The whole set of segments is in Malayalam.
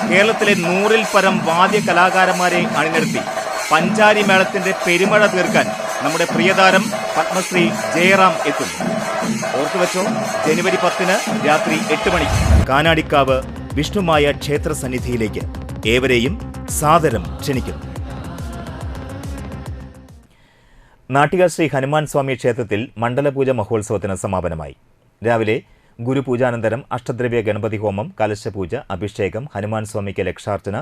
കേരളത്തിലെ 100-ൽ പരം വാദ്യ കലാകാരന്മാരെ അണിനിരത്തി പഞ്ചാരി മേളത്തിന്റെ പെരുമഴ തീർക്കാൻ നമ്മുടെ പ്രിയതാരം പത്മശ്രീ ജയറാം എത്തും. ഓർത്തുവെച്ചോ, ജനുവരി 10 രാത്രി 8 മണിക്ക് കാനാടിക്കാവ് വിഷ്ണുമായ ക്ഷേത്ര സന്നിധിയിലേക്ക് ഏവരെയും സാദരം ക്ഷണിക്കുന്നു. നാട്ടിക ശ്രീ ഹനുമാൻ സ്വാമി ക്ഷേത്രത്തിൽ മണ്ഡലപൂജ മഹോത്സവത്തിന് സമാപനമായി. രാവിലെ ഗുരുപൂജാനന്തരം അഷ്ടദ്രവ്യ ഗണപതി ഹോമം, കലശപൂജ, അഭിഷേകം, ഹനുമാൻ സ്വാമിക്ക് ലക്ഷാർച്ചന,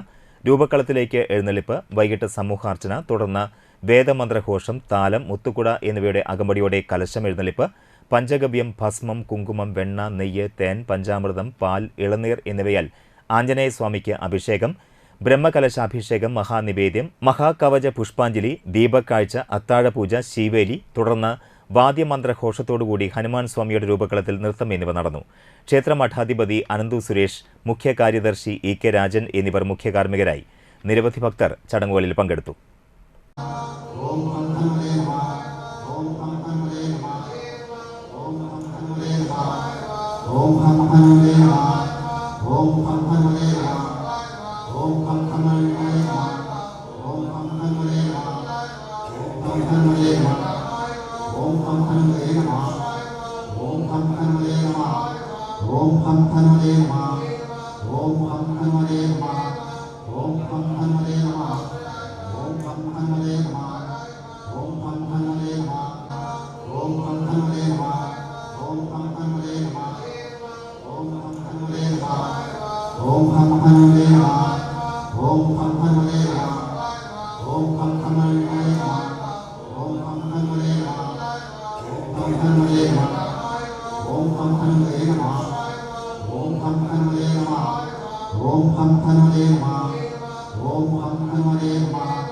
രൂപക്കളത്തിലേക്ക് എഴുന്നള്ളിപ്പ്, വൈകിട്ട് സമൂഹാർച്ചന, തുടർന്ന് വേദമന്ത്രഘോഷം, താലം, മുത്തുകുട എന്നിവയുടെ അകമ്പടിയോടെ കലശം എഴുന്നള്ളിപ്പ്, പഞ്ചഗവ്യം, ഭസ്മം, കുങ്കുമം, വെണ്ണ, നെയ്യ്, തേൻ, പഞ്ചാമൃതം, പാൽ, ഇളനീർ എന്നിവയാൽ ആഞ്ജനേയ സ്വാമിക്ക് അഭിഷേകം, ബ്രഹ്മകലശാഭിഷേകം, മഹാനിവേദ്യം, മഹാകവച പുഷ്പാഞ്ജലി, ദീപക്കാഴ്ച, അത്താഴപൂജ, ശീവേലി, തുടർന്ന് വാദ്യമന്ത്രഘോഷത്തോടുകൂടി ഹനുമാൻ സ്വാമിയുടെ രൂപക്കളത്തിൽ നൃത്തം എന്നിവ നടന്നു. ക്ഷേത്ര മഠാധിപതി അനന്തു സുരേഷ്, മുഖ്യ കാര്യദർശി EK രാജൻ എന്നിവർ മുഖ്യ കാർമ്മികരായി. നിരവധി ഭക്തർ ചടങ്ങുകളിൽ പങ്കെടുത്തു. Om Ham Hanu Deva, Om Ham Hanu Deva.